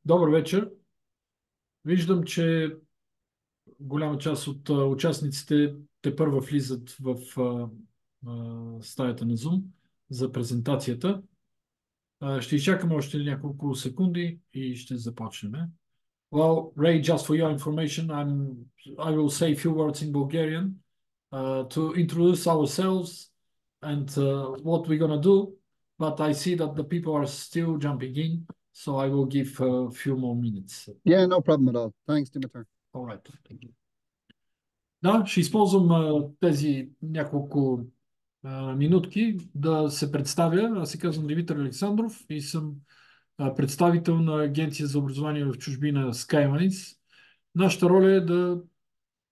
Добър вечер. Виждам, че голяма част от участниците тепърва влизат в стаята на Zoom за презентацията. Ще изчакаме още няколко секунди и ще започнем. Well, Ray, just for your information, I will say a few words in Bulgarian to introduce ourselves and what we're gonna do. But I see that the people are still jumping in, so I will give a few more minutes. Yeah, no problem at all. Thanks, Dimitar. All right. Thank you. Да, ще използвам тези няколко минутки да се представя. Аз се казвам Димитър Александров и съм представител на Агенция за образование в чужбина Skylines. Нашата роля е да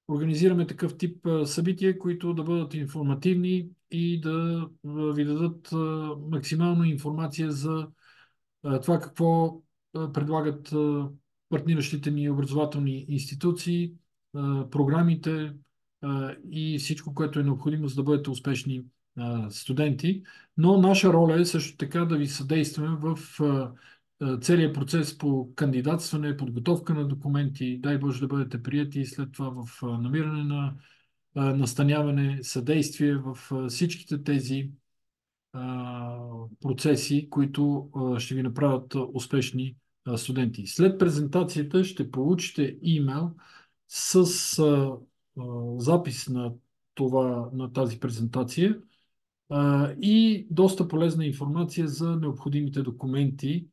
организираме такъв тип събития, които да бъдат информативни и да ви дадат максимална информация за това какво предлагат партниращите ни образователни институции, програмите и всичко, което е необходимо, за да бъдете успешни студенти. Но наша роля е също така да ви съдействаме в целият процес по кандидатстване, подготовка на документи, дай Боже да бъдете прияти и след това в намиране на настаняване, съдействие в всичките тези процеси, които ще ви направят успешни студенти. След презентацията ще получите имейл с запис на тази презентация и доста полезна информация за необходимите документи,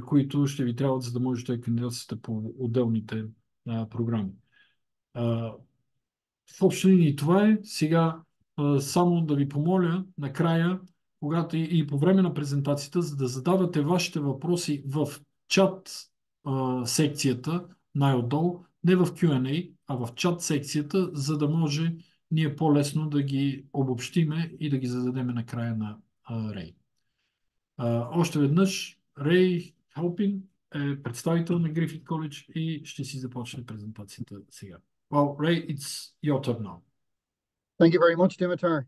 които ще ви трябват, за да можете да кандидатствате по отделните програми. В общи линии това е. Сега само да ви помоля накрая, когато и по време на презентацията, за да задавате вашите въпроси в чат секцията най-отдолу, не в Q&A, а в чат секцията, за да може ние по-лесно да ги обобщиме и да ги зададем накрая на Рей. Още веднъж, Рей Халпин е представител на Griffith College и ще си започне презентацията сега. Well, Ray, it's your turn now. Thank you very much, Dimitar.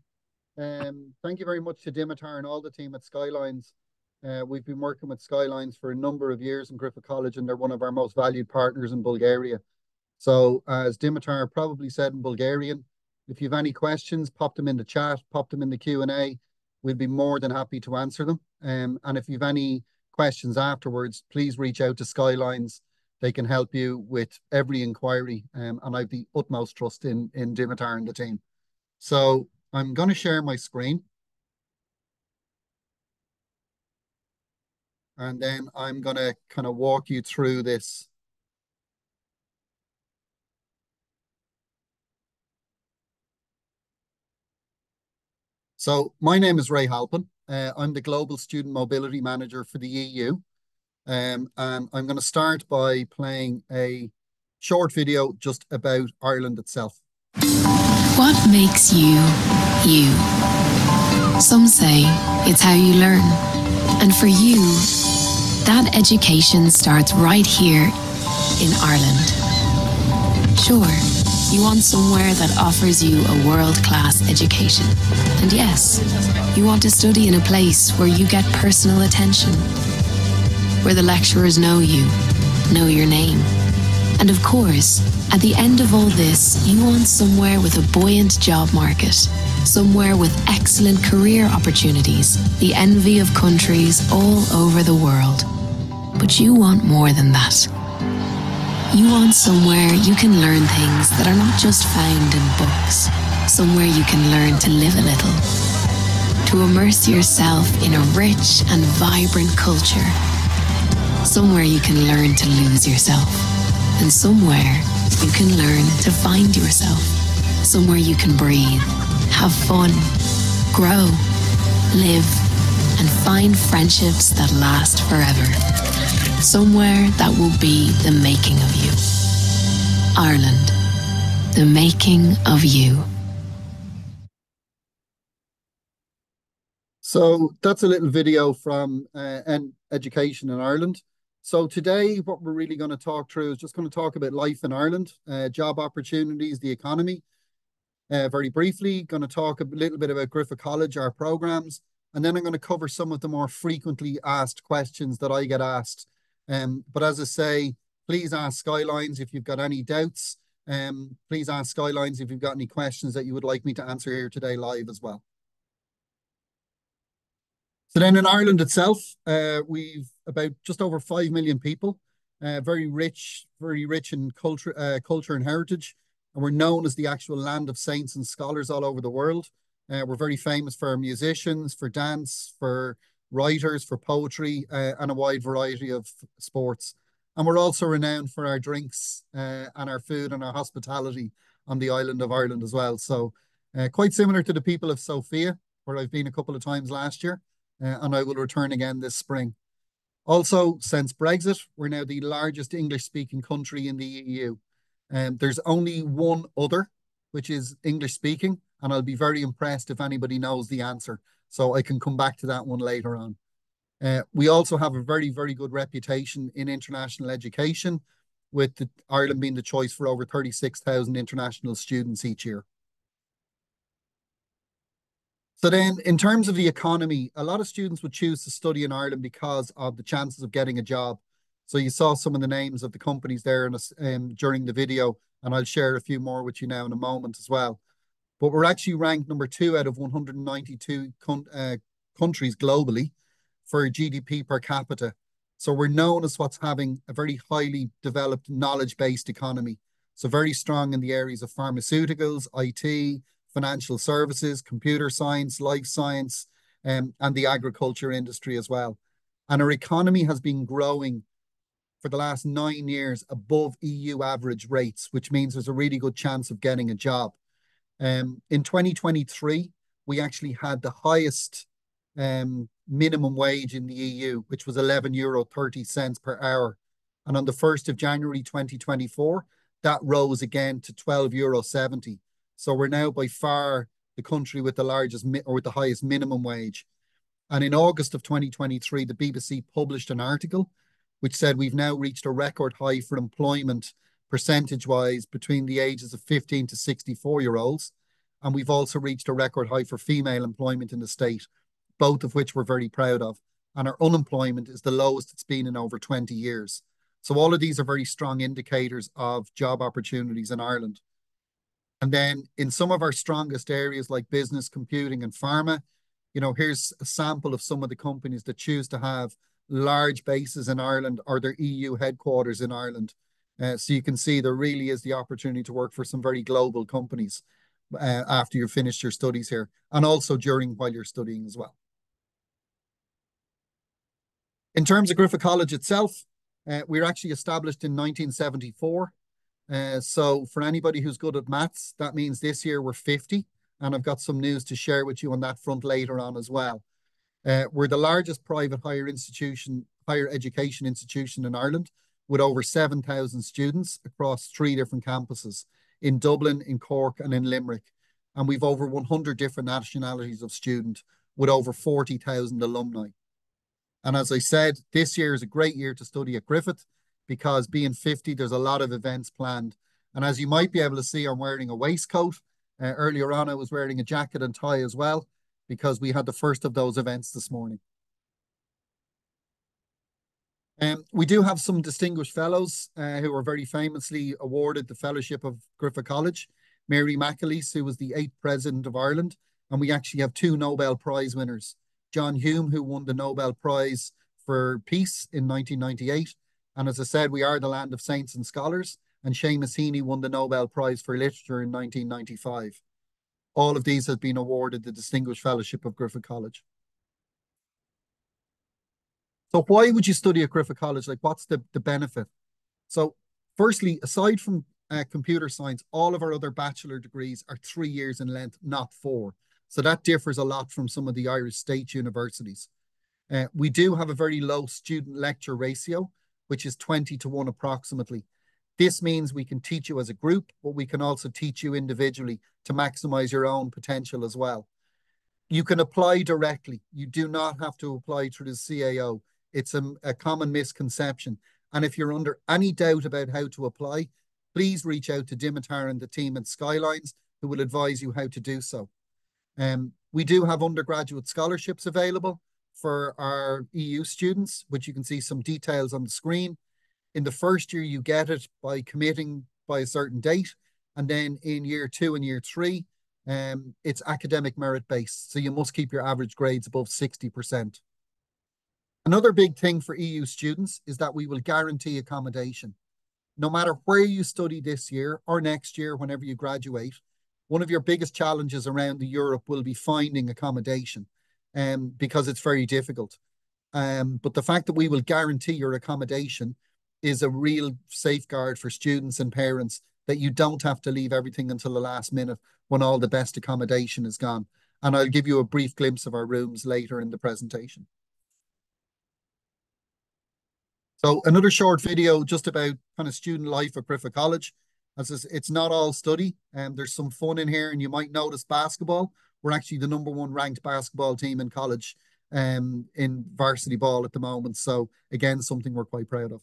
Thank you very much to Dimitar and all the team at Skylines. We've been working with Skylines for a number of years in Griffith College, and they're one of our most valued partners in Bulgaria. So, as Dimitar probably said in Bulgarian, if you have any questions, pop them in the chat, pop them in the Q&A. We'll be more than happy to answer them. And if you have any questions afterwards, please reach out to Skylines. They can help you with every inquiry, and I have the utmost trust in Dimitar and the team. So I'm going to share my screen. And then I'm going to kind of walk you through this. So my name is Ray Halpin. I'm the Global Student Mobility Manager for the EU. And I'm going to start by playing a short video just about Ireland itself. What makes you, you? Some say it's how you learn. And for you, that education starts right here in Ireland. Sure, you want somewhere that offers you a world-class education. And yes, you want to study in a place where you get personal attention, where the lecturers know you, know your name. And of course, at the end of all this, you want somewhere with a buoyant job market, somewhere with excellent career opportunities, the envy of countries all over the world. But you want more than that. You want somewhere you can learn things that are not just found in books, somewhere you can learn to live a little, to immerse yourself in a rich and vibrant culture. Somewhere you can learn to lose yourself, and somewhere you can learn to find yourself. Somewhere you can breathe, have fun, grow, live, and find friendships that last forever. Somewhere that will be the making of you. Ireland, the making of you. So that's a little video from education in Ireland. So today, what we're really going to talk through is just going to talk about life in Ireland, job opportunities, the economy. Very briefly, going to talk a little bit about Griffith College, our programs, and then I'm going to cover some of the more frequently asked questions that I get asked But as I say, please ask Skylines if you've got any doubts. Please ask Skylines if you've got any questions that you would like me to answer here today live as well. So then in Ireland itself, we've about just over 5 million people, very rich in culture and heritage. And we're known as the actual land of saints and scholars all over the world. We're very famous for our musicians, for dance, for writers, for poetry, and a wide variety of sports. And we're also renowned for our drinks and our food and our hospitality on the island of Ireland as well. So quite similar to the people of Sofia, where I've been a couple of times last year, and I will return again this spring. Also, since Brexit, we're now the largest English-speaking country in the EU. There's only one other, which is English-speaking, and I'll be very impressed if anybody knows the answer. So I can come back to that one later on. We also have a very, very good reputation in international education, with Ireland being the choice for over 36,000 international students each year. So then in terms of the economy, a lot of students would choose to study in Ireland because of the chances of getting a job. So you saw some of the names of the companies there during the video, and I'll share a few more with you now in a moment as well. But we're actually ranked number 2 out of 192 countries globally for GDP per capita. So we're known as what's having a very highly developed knowledge-based economy. So very strong in the areas of pharmaceuticals, IT, financial services, computer science, life science, and the agriculture industry as well. And our economy has been growing for the last 9 years above EU average rates, which means there's a really good chance of getting a job. In 2023, we actually had the highest minimum wage in the EU, which was €11.30 per hour. And on the 1st of January 2024, that rose again to €12.70. So we're now by far the country with the largest or with the highest minimum wage. And in August of 2023, the BBC published an article which said we've now reached a record high for employment percentage-wise between the ages of 15 to 64-year-olds. And we've also reached a record high for female employment in the state, both of which we're very proud of. And our unemployment is the lowest it's been in over 20 years. So all of these are very strong indicators of job opportunities in Ireland. And then in some of our strongest areas like business, computing, and pharma, here's a sample of some of the companies that choose to have large bases in Ireland or their EU headquarters in Ireland. So you can see there really is the opportunity to work for some very global companies after you've finished your studies here, and also while you're studying as well. In terms of Griffith College itself, we were actually established in 1974. So for anybody who's good at maths, that means this year we're 50, and I've got some news to share with you on that front later on as well. We're the largest private higher education institution in Ireland, with over 7,000 students across 3 different campuses in Dublin, in Cork, and in Limerick. And we've over 100 different nationalities of student with over 40,000 alumni. And as I said, this year is a great year to study at Griffith, because being 50, there's a lot of events planned. And as you might be able to see, I'm wearing a waistcoat. Earlier on, I was wearing a jacket and tie as well, because we had the first of those events this morning. We do have some distinguished fellows who are very famously awarded the Fellowship of Griffith College. Mary McAleese, who was the 8th President of Ireland. And we actually have 2 Nobel Prize winners. John Hume, who won the Nobel Prize for Peace in 1998. And as I said, we are the land of saints and scholars. And Seamus Heaney won the Nobel Prize for Literature in 1995. All of these have been awarded the Distinguished Fellowship of Griffith College. So why would you study at Griffith College? Like, what's the benefit? So firstly, aside from computer science, all of our other bachelor degrees are 3 years in length, not 4. So that differs a lot from some of the Irish state universities. We do have a very low student lecture ratio, which is 20-1 approximately. This means we can teach you as a group, but we can also teach you individually to maximize your own potential as well. You can apply directly. You do not have to apply through the CAO. It's a common misconception. And if you're under any doubt about how to apply, please reach out to Dimitar and the team at Skylines, who will advise you how to do so. We do have undergraduate scholarships available. for our EU students, which you can see some details on the screen. In the first year, you get it by committing by a certain date. And then in year 2 and year 3, it's academic merit based. So you must keep your average grades above 60%. Another big thing for EU students is that we will guarantee accommodation. No matter where you study this year or next year, whenever you graduate, one of your biggest challenges around Europe will be finding accommodation, because it's very difficult. But the fact that we will guarantee your accommodation is a real safeguard for students and parents, that you don't have to leave everything until the last minute when all the best accommodation is gone. And I'll give you a brief glimpse of our rooms later in the presentation. So another short video just about kind of student life at Griffith College. As it's not all study, and there's some fun in here, and you might notice basketball. We're actually the #1 ranked basketball team in college, in varsity ball at the moment. So again, something we're quite proud of.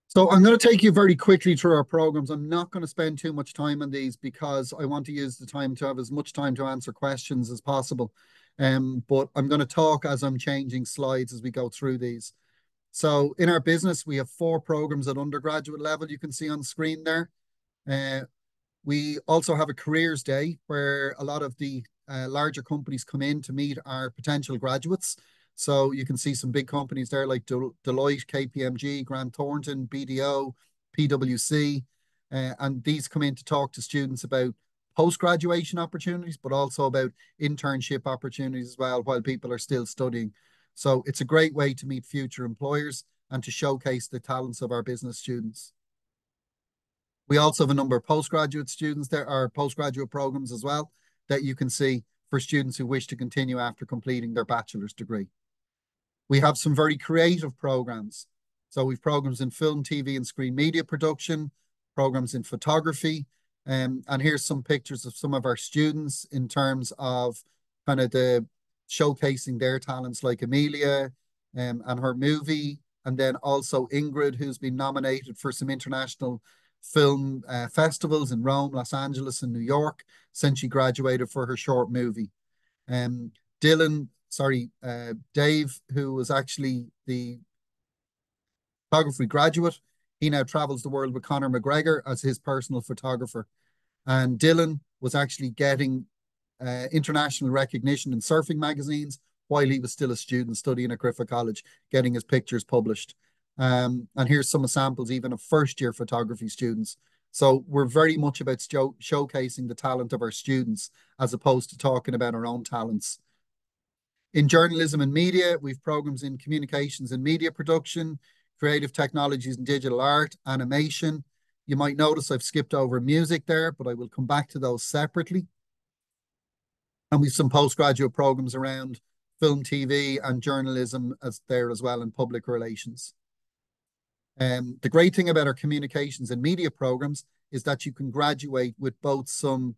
So I'm going to take you very quickly through our programs. I'm not going to spend too much time on these because I want to use the time to have as much time to answer questions as possible. But I'm going to talk as I'm changing slides as we go through these. So in our business, we have 4 programs at undergraduate level, you can see on screen there. We also have a careers day where a lot of the larger companies come in to meet our potential graduates. So you can see some big companies there like Deloitte, KPMG, Grant Thornton, BDO, PwC, and these come in to talk to students about post-graduation opportunities, but also about internship opportunities as well while people are still studying. So it's a great way to meet future employers and to showcase the talents of our business students. We also have a number of postgraduate students. There are postgraduate programs as well that you can see for students who wish to continue after completing their bachelor's degree. We have some very creative programs. So we've programs in film, TV, and screen media production, programs in photography. And here's some pictures of some of our students in terms of kind of the showcasing their talents, like Amelia and her movie. And then also Ingrid, who's been nominated for some international film festivals in Rome, Los Angeles, and New York since she graduated for her short movie. Dave, who was actually the photography graduate, he now travels the world with Conor McGregor as his personal photographer. And Dylan was actually getting international recognition in surfing magazines while he was still a student studying at Griffith College, getting his pictures published. And here's some examples even of first-year photography students. So we're very much about showcasing the talent of our students as opposed to talking about our own talents. In journalism and media, we've programs in communications and media production, creative technologies and digital art, animation. You might notice I've skipped over music there, but I will come back to those separately. And we've some postgraduate programs around film, TV, and journalism as well, and public relations. The great thing about our communications and media programs is that you can graduate with both some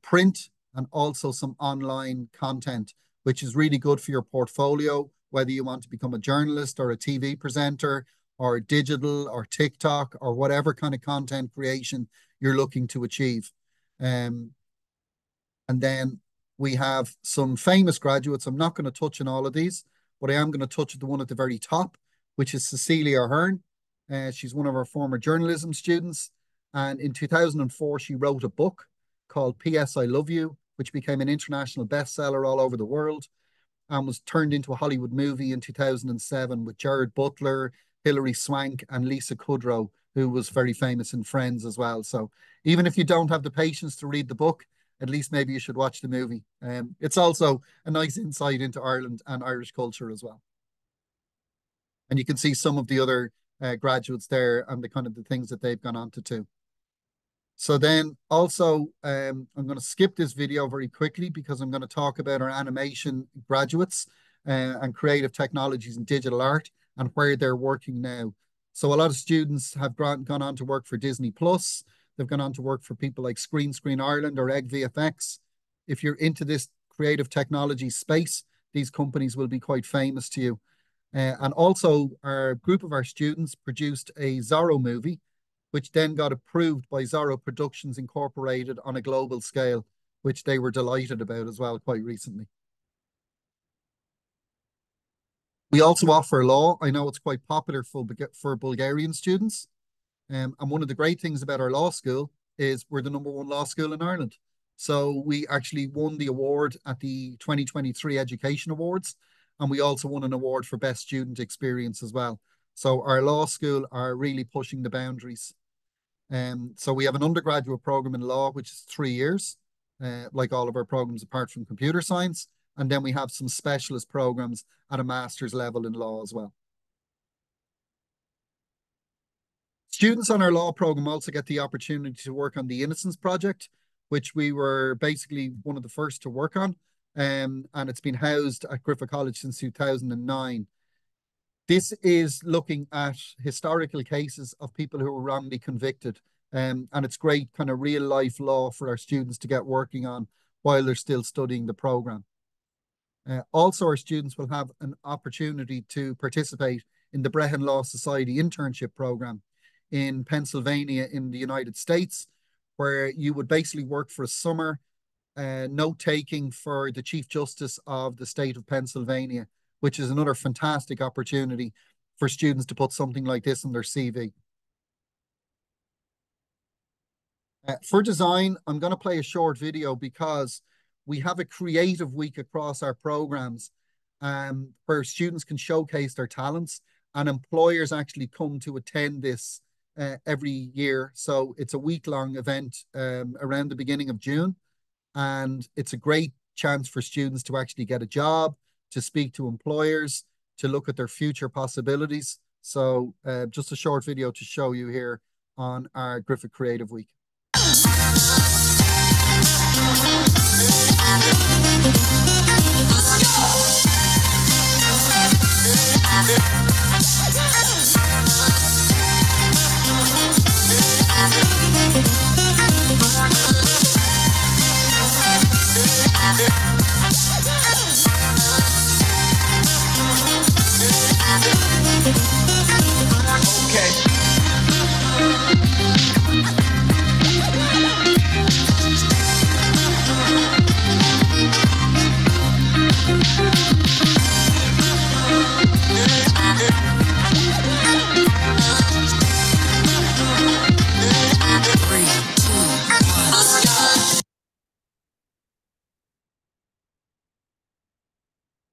print and also some online content, which is really good for your portfolio, whether you want to become a journalist or a TV presenter or digital or TikTok or whatever kind of content creation you're looking to achieve. And then we have some famous graduates. I'm not going to touch on all of these, but I am going to touch on the one at the very top, which is Cecilia Ahern. She's one of our former journalism students. And in 2004, she wrote a book called P.S. I Love You, which became an international bestseller all over the world and was turned into a Hollywood movie in 2007 with Jared Butler, Hilary Swank, and Lisa Kudrow, who was very famous in Friends as well. So even if you don't have the patience to read the book, at least maybe you should watch the movie. It's also a nice insight into Ireland and Irish culture as well. And you can see some of the other graduates there and the kind of the things that they've gone on to do. So then also, I'm going to skip this video very quickly because I'm going to talk about our animation graduates and creative technologies and digital art and where they're working now. So a lot of students have gone on to work for Disney Plus. They've gone on to work for people like Screen Ireland or Egg VFX. If you're into this creative technology space, these companies will be quite famous to you. And also, our group of our students produced a Zorro movie, which then got approved by Zorro Productions Incorporated on a global scale, which they were delighted about as well quite recently. We also offer law. I know it's quite popular for Bulgarian students. And one of the great things about our law school is we're the #1 law school in Ireland. So we actually won the award at the 2023 Education Awards, and we also won an award for Best Student Experience as well. So our law school are really pushing the boundaries. So we have an undergraduate program in law, which is 3 years, like all of our programs apart from computer science. And then we have some specialist programs at a master's level in law as well. Students on our law program also get the opportunity to work on the Innocence Project, which we were basically one of the first to work on. And it's been housed at Griffith College since 2009. This is looking at historical cases of people who were wrongly convicted. And it's great kind of real life law for our students to get working on while they're still studying the program. Also, our students will have an opportunity to participate in the Brehon Law Society internship program in Pennsylvania in the United States, where you would basically work for a summer, note-taking for the Chief Justice of the state of Pennsylvania, which is another fantastic opportunity for students to put something like this in their CV. For design, I'm going to play a short video because we have a creative week across our programs where students can showcase their talents, and employers actually come to attend this every year. So it's a week-long event around the beginning of June, and it's a great chance for students to actually get a job, to speak to employers, to look at their future possibilities. So just a short video to show you here on our Griffith Creative Week.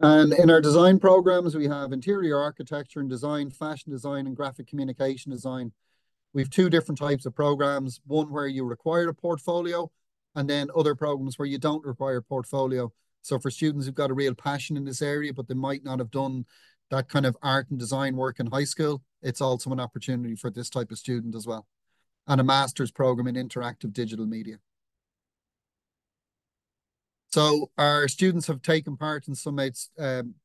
And in our design programs, we have interior architecture and design, fashion design, and graphic communication design. We have 2 different types of programs, one where you require a portfolio, and then other programs where you don't require a portfolio. So for students who've got a real passion in this area, but they might not have done that kind of art and design work in high school, it's also an opportunity for this type of student as well. And a master's program in interactive digital media. So our students have taken part in some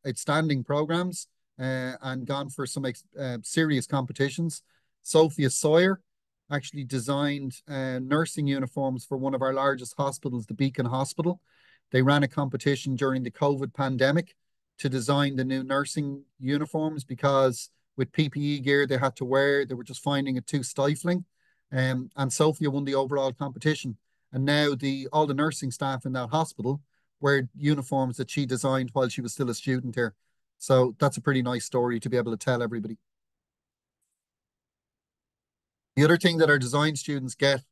outstanding programs and gone for some serious competitions. Sophia Sawyer actually designed nursing uniforms for one of our largest hospitals, the Beacon Hospital. They ran a competition during the COVID pandemic to design the new nursing uniforms because with PPE gear they had to wear, they were just finding it too stifling. And Sophia won the overall competition. And now all the nursing staff in that hospital wear uniforms that she designed while she was still a student here. So that's a pretty nice story to be able to tell everybody. The other thing that our design students get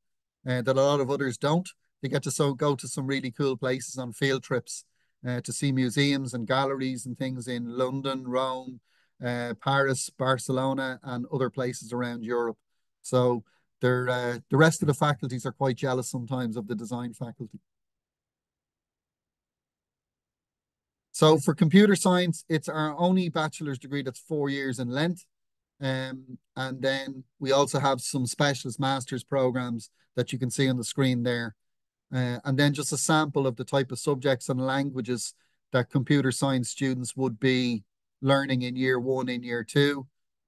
that a lot of others don't, they get to go to some really cool places on field trips to see museums and galleries and things in London, Rome, Paris, Barcelona, and other places around Europe. So the rest of the faculties are quite jealous sometimes of the design faculty. So for computer science, it's our only bachelor's degree that's 4 years in length. And then we also have some specialist master's programs that you can see on the screen there. And then just a sample of the type of subjects and languages that computer science students would be learning in year one, in year two.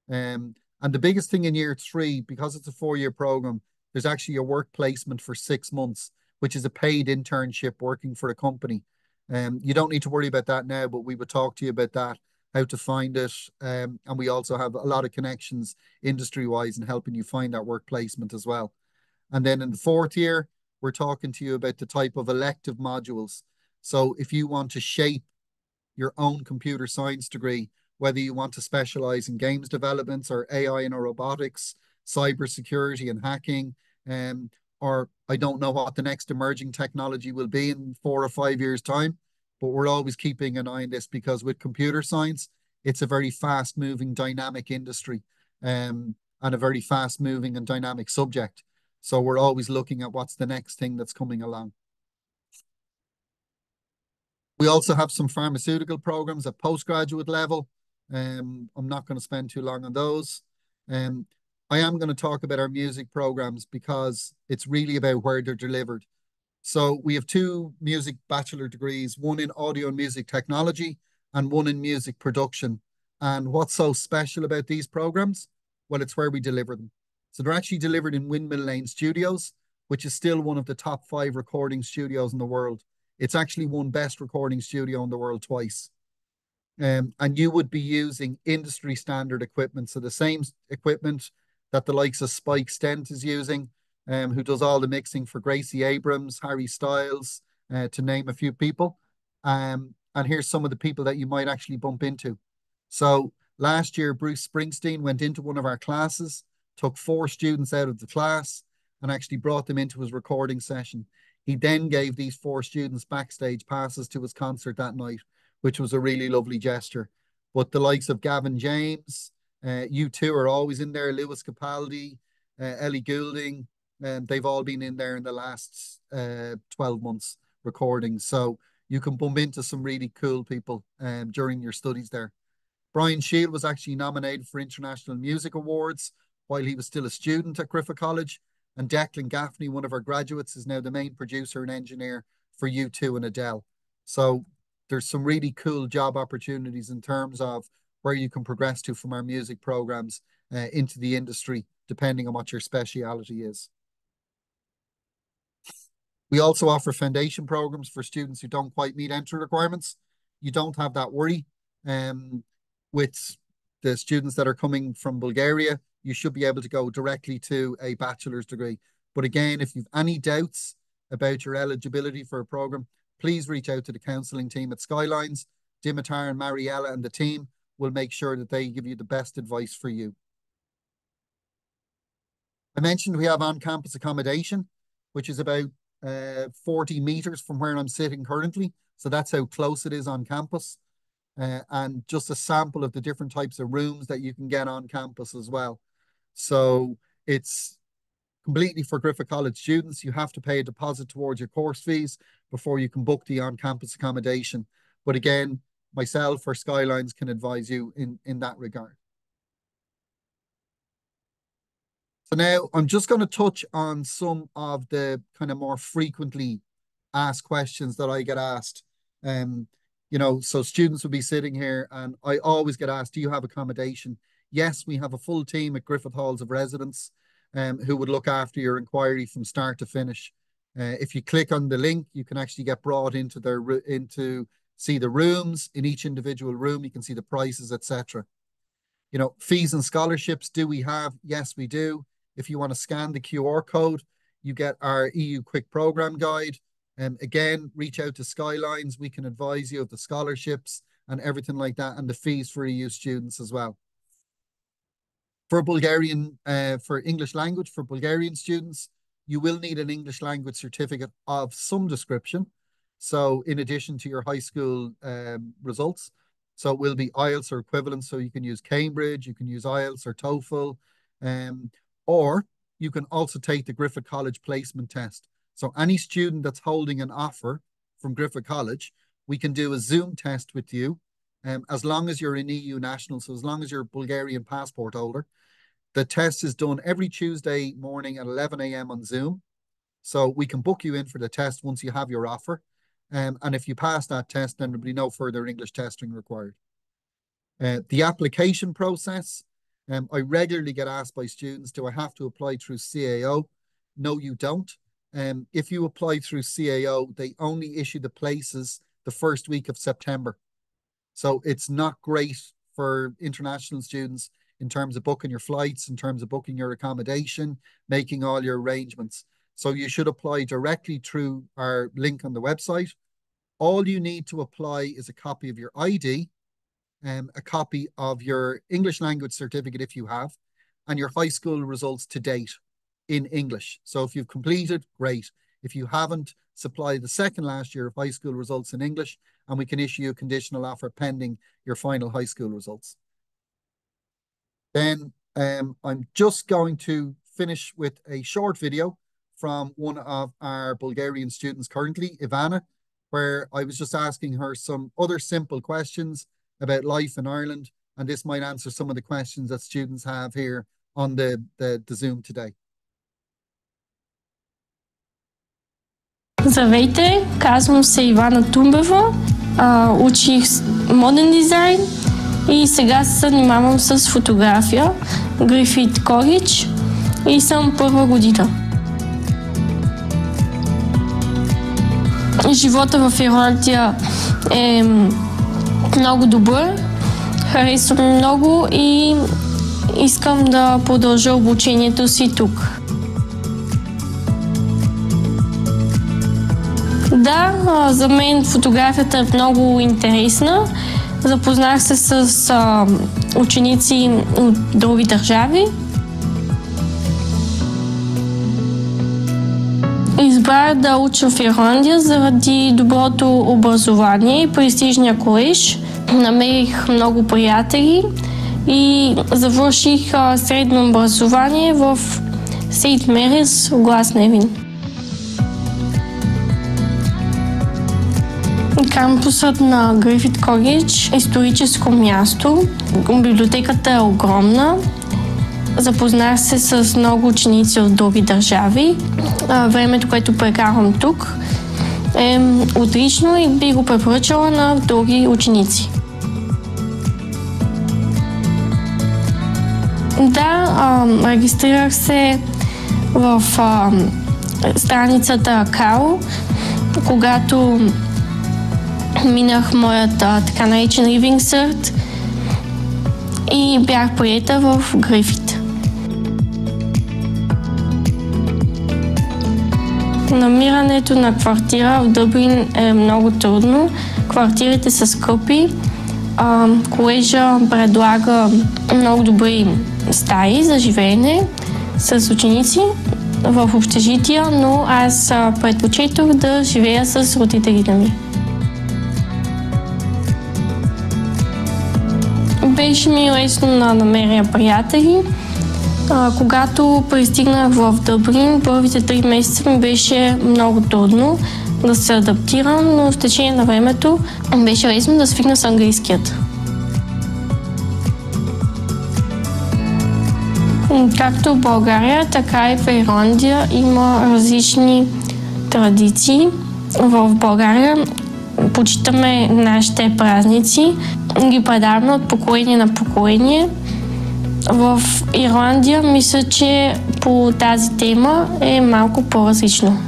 And the biggest thing in year three, because it's a 4-year program, there's actually a work placement for 6 months, which is a paid internship working for a company. You don't need to worry about that now, but we would talk to you about that, how to find it. And we also have a lot of connections industry-wise in helping you find that work placement as well. And then in the 4th year, we're talking to you about the type of elective modules. So if you want to shape your own computer science degree, whether you want to specialize in games developments or AI and robotics, cybersecurity and hacking, or I don't know what the next emerging technology will be in 4 or 5 years' time, but we're always keeping an eye on this because with computer science, it's a very fast-moving, dynamic industry, and a very fast-moving and dynamic subject. So we're always looking at what's the next thing that's coming along. We also have some pharmaceutical programs at postgraduate level. I'm not going to spend too long on those. I am going to talk about our music programs because it's really about where they're delivered. So we have 2 music bachelor degrees, one in audio and music technology and one in music production. And what's so special about these programs? Well, it's where we deliver them. So they're actually delivered in Windmill Lane Studios, which is still one of the top 5 recording studios in the world. It's actually won Best Recording Studio in the world twice. And you would be using industry standard equipment. So the same equipment that the likes of Spike Stent is using, who does all the mixing for Gracie Abrams, Harry Styles, to name a few people. And here's some of the people that you might actually bump into. So last year, Bruce Springsteen went into one of our classes, took 4 students out of the class and actually brought them into his recording session. He then gave these 4 students backstage passes to his concert that night, which was a really lovely gesture. But the likes of Gavin James, U2 are always in there, Lewis Capaldi, Ellie Goulding, and they've all been in there in the last 12 months recording. So you can bump into some really cool people during your studies there. Brian Shield was actually nominated for International Music Awards while he was still a student at Griffith College. And Declan Gaffney, one of our graduates, is now the main producer and engineer for U2 and Adele. So there's some really cool job opportunities in terms of where you can progress to from our music programs into the industry, depending on what your speciality is. We also offer foundation programs for students who don't quite meet entry requirements. You don't have that worry. With the students that are coming from Bulgaria, you should be able to go directly to a bachelor's degree. But again, if you've any doubts about your eligibility for a program, please reach out to the counselling team at Skylines. Dimitar and Mariella and the team will make sure that they give you the best advice for you. I mentioned we have on-campus accommodation, which is about 40 meters from where I'm sitting currently. So that's how close it is on campus. And just a sample of the different types of rooms that you can get on campus as well. So it's completely for Griffith College students. You have to pay a deposit towards your course fees before you can book the on-campus accommodation. But again, myself or Skylines can advise you in that regard. So now I'm just going to touch on some of the kind of more frequently asked questions that I get asked. You know, so students will be sitting here and I always get asked, do you have accommodation? Yes, we have a full team at Griffith Halls of Residence who would look after your inquiry from start to finish. If you click on the link, you can actually get brought into see the rooms. In each individual room, you can see the prices, etc. You know, fees and scholarships, do we have? Yes, we do. If you want to scan the QR code, you get our EU Quick Program Guide. Again, reach out to Skylines. We can advise you of the scholarships and everything like that, and the fees for EU students as well. For Bulgarian, for English language, for Bulgarian students, you will need an English language certificate of some description. So in addition to your high school results, so it will be IELTS or equivalent. So you can use Cambridge, you can use IELTS or TOEFL, or you can also take the Griffith College placement test. So any student that's holding an offer from Griffith College, we can do a Zoom test with you as long as you're an EU national, so as long as you're a Bulgarian passport holder. The test is done every Tuesday morning at 11 a.m. on Zoom. So we can book you in for the test once you have your offer. And if you pass that test, then there'll be no further English testing required. The application process, I regularly get asked by students, do I have to apply through CAO? No, you don't. If you apply through CAO, they only issue the places the first week of September. So it's not great for international students in terms of booking your flights, in terms of booking your accommodation, making all your arrangements. So you should apply directly through our link on the website. All you need to apply is a copy of your ID, a copy of your English language certificate if you have, and your high school results to date in English. So if you've completed, great. If you haven't, supply the second last year of high school results in English, and we can issue you a conditional offer pending your final high school results. Then I'm just going to finish with a short video from one of our Bulgarian students currently, Ivana, where I was just asking her some other simple questions about life in Ireland, and this might answer some of the questions that students have here on the Zoom today. Здравейте, казвам се Ивана Тумбева, учих моден дизайн и сега се занимавам с фотография, Griffith College и съм първа година. Живота в Ирландия е много добър, харесвам много и искам да продължа обучението си тук. Да, за мен фотографията е много интересна. Запознах се с ученици от други държави. Избрах да уча в Ирландия заради доброто образование и престижния колеж. Намерих много приятели и завърших средно образование в Сейнт Мерис, Гласневин. Кампусът на Griffith College е историческо място. Библиотеката е огромна. Запознах се с много ученици от други държави. Времето, което прекарвам тук, е отлично и би го препоръчала на други ученици. Да, регистрирах се в страницата КАО, когато минах моят така наречен Living Cert и бях приета в Griffith. Намирането на квартира в Дъблин е много трудно. Квартирите са скъпи. Колежа предлага много добри стаи за живеене с ученици в общежития, но аз предпочитах да живея с родителите ми. Беше ми лесно да намеря приятели. Когато пристигнах в Дъблин, първите 3 месеца ми беше много трудно да се адаптирам, но в течение на времето беше лесно да свикна с английският. Както в България, така и в Ирландия има различни традиции. В България почитаме нашите празници, ги предаваме от поколение на поколение. В Ирландия мисля, че по тази тема е малко по-различно.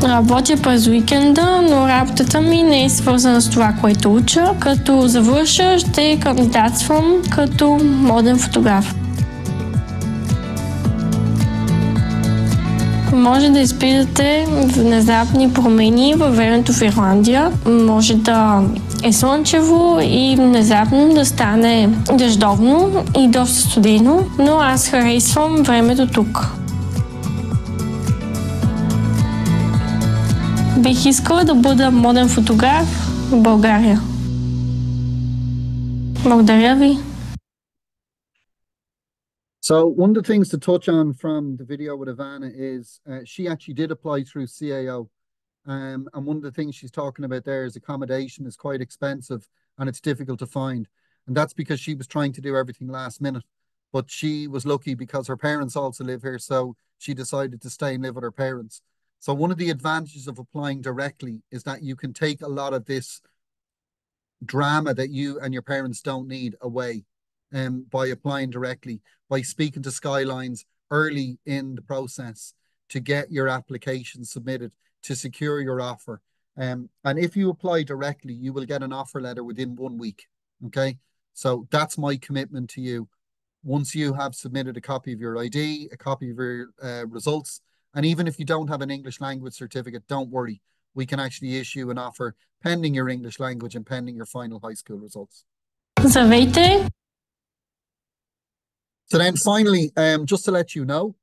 Работя през уикенда, но работата ми не е свързана с това, което уча. Като завърша, ще кандидатствам като моден фотограф. Може да изпитате внезапни промени във времето в Ирландия. Може да е слънчево и внезапно да стане дъждовно и доста студено, но аз харесвам времето тук. Бих искала да бъда моден фотограф в България. Благодаря ви. So one of the things to touch on from the video with Ivana is she actually did apply through CAO. And one of the things she's talking about there is accommodation is quite expensive and it's difficult to find. And that's because she was trying to do everything last minute. But she was lucky because her parents also live here. So she decided to stay and live with her parents. So one of the advantages of applying directly is that you can take a lot of this drama that you and your parents don't need away by applying directly, by speaking to Skylines early in the process to get your application submitted, to secure your offer. And if you apply directly, you will get an offer letter within 1 week. Okay. So that's my commitment to you. Once you have submitted a copy of your ID, a copy of your results, and even if you don't have an English language certificate, don't worry. We can actually issue an offer pending your English language and pending your final high school results. Здравейте! So then finally, just to let you know,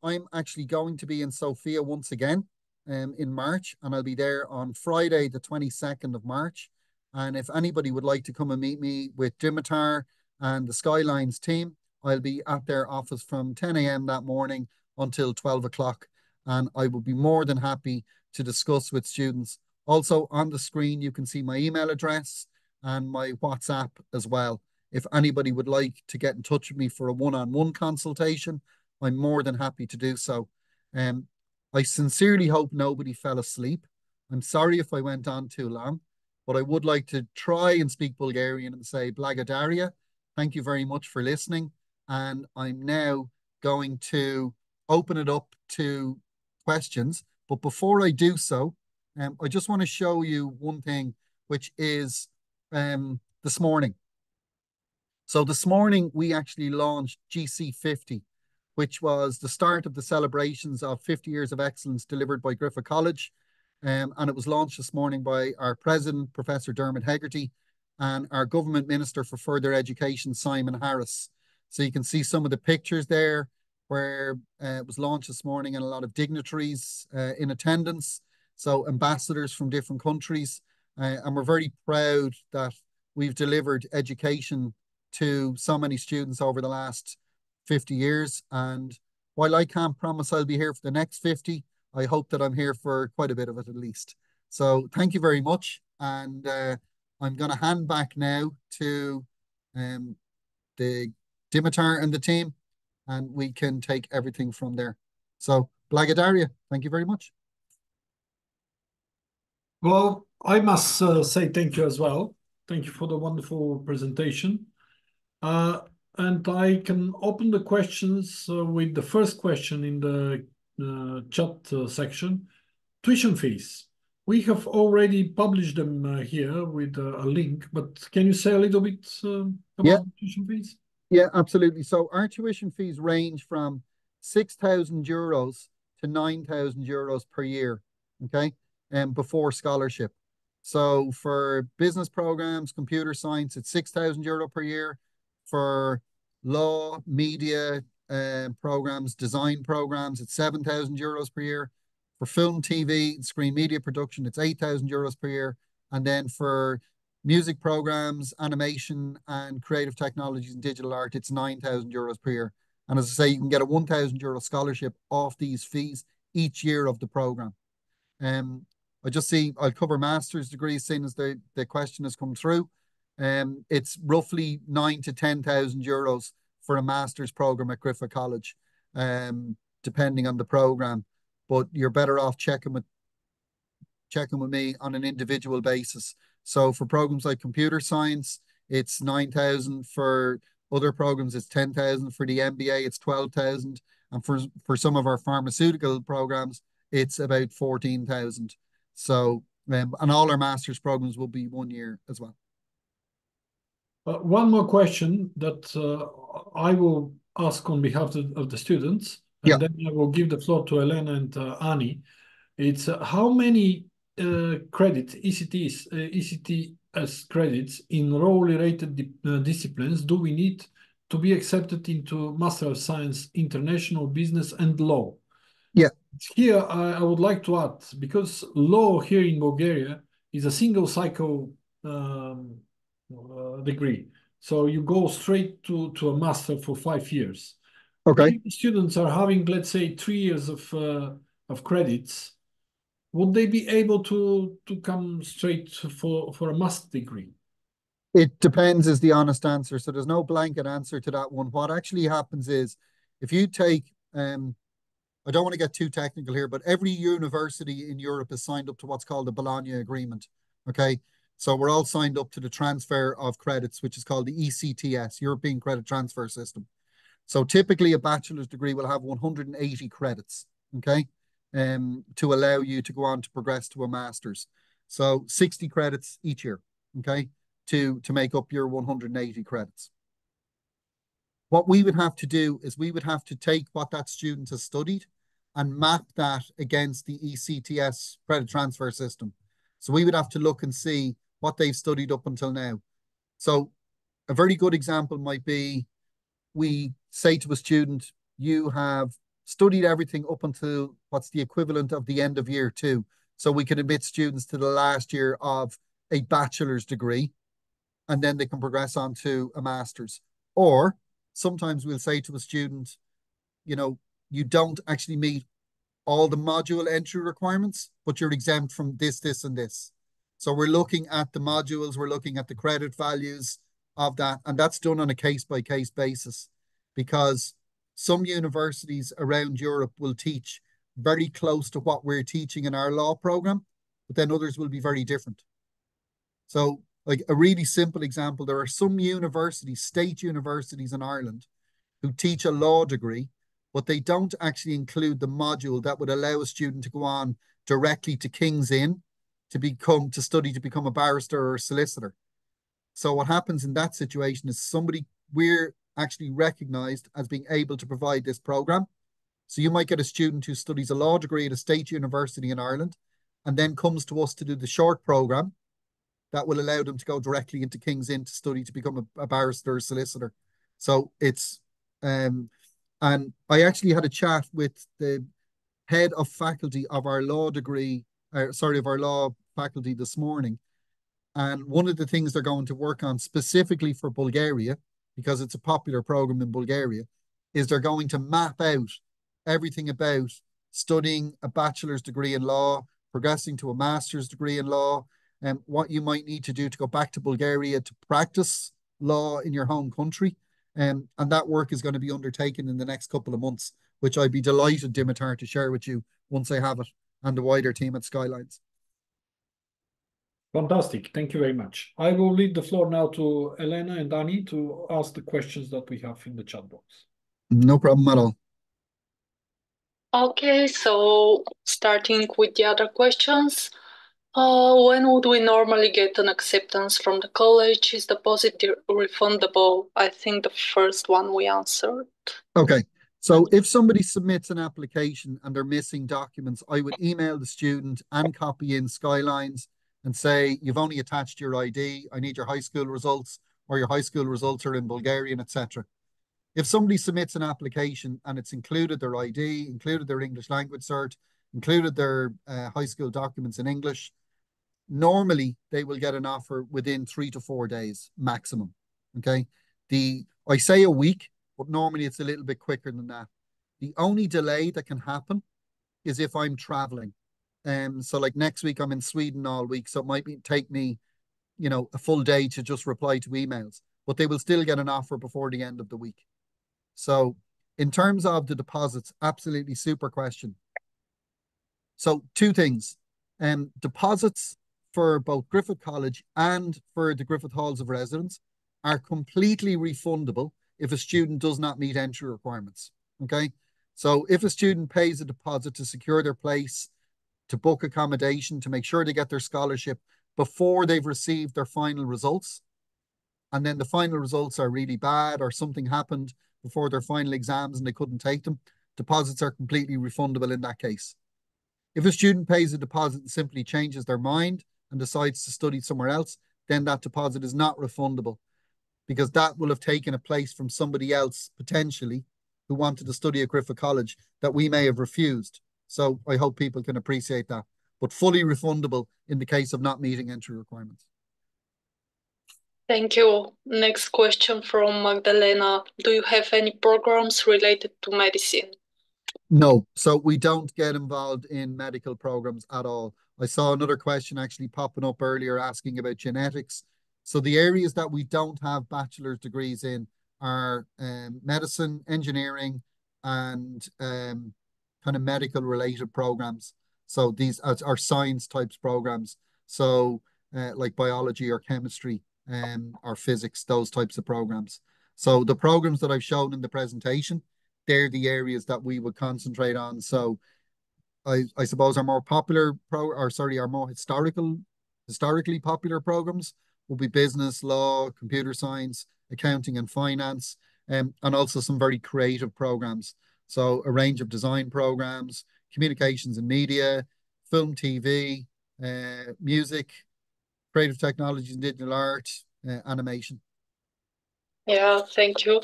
I'm actually going to be in Sofia once again in March, and I'll be there on Friday, the 22nd of March. And if anybody would like to come and meet me with Dimitar and the Skylines team, I'll be at their office from 10 a.m. that morning until 12 o'clock. And I will be more than happy to discuss with students. Also on the screen, you can see my email address and my WhatsApp as well. If anybody would like to get in touch with me for a one-on-one consultation, I'm more than happy to do so. I sincerely hope nobody fell asleep. I'm sorry if I went on too long, but I would like to try and speak Bulgarian and say Blagodaria. Thank you very much for listening. And I'm now going to open it up to questions. But before I do so, I just want to show you one thing, which is this morning. So this morning, we actually launched GC50, which was the start of the celebrations of 50 years of excellence delivered by Griffith College. And it was launched this morning by our president, Professor Dermot Hegarty, and our government minister for further education, Simon Harris. So you can see some of the pictures there where it was launched this morning, and a lot of dignitaries in attendance. So ambassadors from different countries. And we're very proud that we've delivered education to so many students over the last 50 years. And while I can't promise I'll be here for the next 50, I hope that I'm here for quite a bit of it at least. So thank you very much. And I'm going to hand back now to the Dimitar and the team, and we can take everything from there. So Blagodaria, thank you very much. Well, I must say thank you as well. Thank you for the wonderful presentation. And I can open the questions with the first question in the chat section. Tuition fees. We have already published them here with a link, but can you say a little bit about tuition fees? Yeah, absolutely. So our tuition fees range from 6,000 euros to 9,000 euros per year, okay, before scholarship. So for business programs, computer science, it's 6,000 euro per year. For law, media programs, design programs, it's 7,000 euros per year. For film, TV, screen media production, it's 8,000 euros per year. And then for music programs, animation, and creative technologies and digital art, it's 9,000 euros per year. And as I say, you can get a 1,000 euro scholarship off these fees each year of the program. I just see, I'll cover master's degrees, seeing as the question has come through. It's roughly 9,000 to 10,000 euros for a master's program at Griffith College, depending on the program. But you're better off checking with me on an individual basis. So for programs like computer science, it's 9,000. For other programs, it's 10,000. For the MBA, it's 12,000. And for some of our pharmaceutical programs, it's about 14,000. So, and all our master's programs will be 1 year as well. One more question that I will ask on behalf of the students, and then I will give the floor to Elena and Ani. It's how many credits, ECTS credits in role-related disciplines do we need to be accepted into Master of Science, International Business and Law? Yeah. Here, I would like to add, because law here in Bulgaria is a single cycle degree. So you go straight to a master for 5 years. Okay. If students are having, let's say, 3 years of credits, would they be able to come straight for a master's degree? It depends is the honest answer. So there's no blanket answer to that one. What actually happens is if you take, I don't want to get too technical here, but every university in Europe is signed up to what's called the Bologna Agreement. Okay. So we're all signed up to the transfer of credits, which is called the ECTS, European Credit Transfer System. So typically a bachelor's degree will have 180 credits, okay, to allow you to go on to progress to a master's. So 60 credits each year, okay, to make up your 180 credits. What we would have to do is we would have to take what that student has studied and map that against the ECTS credit transfer system. So we would have to look and see what they've studied up until now. So a very good example might be we say to a student, you have studied everything up until what's the equivalent of the end of year 2. So we can admit students to the last year of a bachelor's degree, and then they can progress on to a master's. Or sometimes we'll say to a student, you know, you don't actually meet all the module entry requirements, but you're exempt from this, this, and this. So we're looking at the modules, we're looking at the credit values of that, and that's done on a case-by-case basis because some universities around Europe will teach very close to what we're teaching in our law program, but then others will be very different. So like a really simple example, there are some universities, state universities in Ireland, who teach a law degree, but they don't actually include the module that would allow a student to go on directly to King's Inn to study to become a barrister or a solicitor. So what happens in that situation is we're actually recognized as being able to provide this program. So you might get a student who studies a law degree at a state university in Ireland and then comes to us to do the short program that will allow them to go directly into King's Inn to study to become a barrister or solicitor. So it's, and I actually had a chat with the head of faculty of our law degree, of our law faculty this morning. And one of the things they're going to work on specifically for Bulgaria, because it's a popular program in Bulgaria, is they're going to map out everything about studying a bachelor's degree in law, progressing to a master's degree in law, and what you might need to do to go back to Bulgaria to practice law in your home country. And that work is going to be undertaken in the next couple of months, which I'd be delighted, Dimitar, to share with you once I have it and the wider team at Skylines. Fantastic. Thank you very much. I will leave the floor now to Elena and Ani to ask the questions that we have in the chat box. No problem at all. Okay, so starting with the other questions. When would we normally get an acceptance from the college? Is deposit refundable? I think the first one we answered. Okay, so if somebody submits an application and they're missing documents, I would email the student and copy in Skylines and say, you've only attached your ID, I need your high school results, or your high school results are in Bulgarian, etc. If somebody submits an application and it's included their ID, included their English language cert, included their high school documents in English, normally they will get an offer within 3 to 4 days maximum. Okay. I say a week, but normally it's a little bit quicker than that. The only delay that can happen is if I'm traveling. So like next week I'm in Sweden all week, so it might take me, a full day to just reply to emails, but they will still get an offer before the end of the week. So in terms of the deposits, absolutely super question. So 2 things. Deposits for both Griffith College and for the Griffith Halls of Residence are completely refundable if a student does not meet entry requirements. Okay. So if a student pays a deposit to secure their place, to book accommodation, to make sure they get their scholarship before they've received their final results, and then the final results are really bad or something happened before their final exams and they couldn't take them, deposits are completely refundable in that case. If a student pays a deposit and simply changes their mind and decides to study somewhere else, then that deposit is not refundable because that will have taken a place from somebody else potentially who wanted to study at Griffith College that we may have refused. So I hope people can appreciate that, but fully refundable in the case of not meeting entry requirements. Thank you. Next question from Magdalena. Do you have any programs related to medicine? No, so we don't get involved in medical programs at all. I saw another question actually popping up earlier asking about genetics. So the areas that we don't have bachelor's degrees in are medicine, engineering, and kind of medical related programs. So these are science types programs. So like biology or chemistry or physics, those types of programs. So the programs that I've shown in the presentation, they're the areas that we would concentrate on. So I suppose our more popular our more historically popular programs will be business, law, computer science, accounting and finance, and also some very creative programs. So a range of design programs, communications and media, film, TV, music, creative technologies and digital art, animation. Yeah, thank you.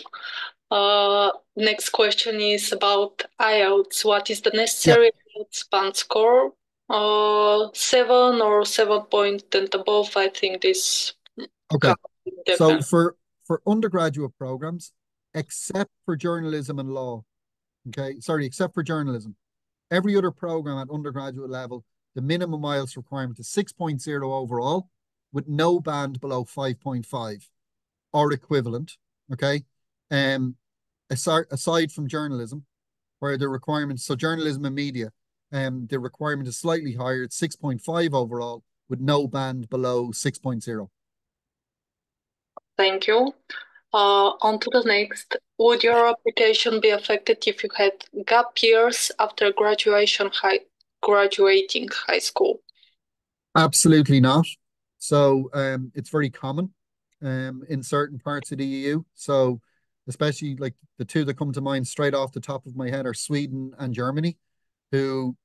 Next question is about IELTS. What is the necessary IELTS band score? 7 or 7 point and above, I think this. Okay. So for undergraduate programs, except for journalism and law, except for journalism, every other program at undergraduate level, the minimum IELTS requirement is 6.0 overall, with no band below 5.5 or equivalent. Okay. Aside from journalism, where the requirement, so journalism and media, the requirement is slightly higher. It's 6.5 overall, with no band below 6.0. Thank you. On to the next. Would your application be affected if you had gap years after graduating high school? Absolutely not. So it's very common in certain parts of the EU. So especially like the two that come to mind straight off the top of my head are Sweden and Germany, who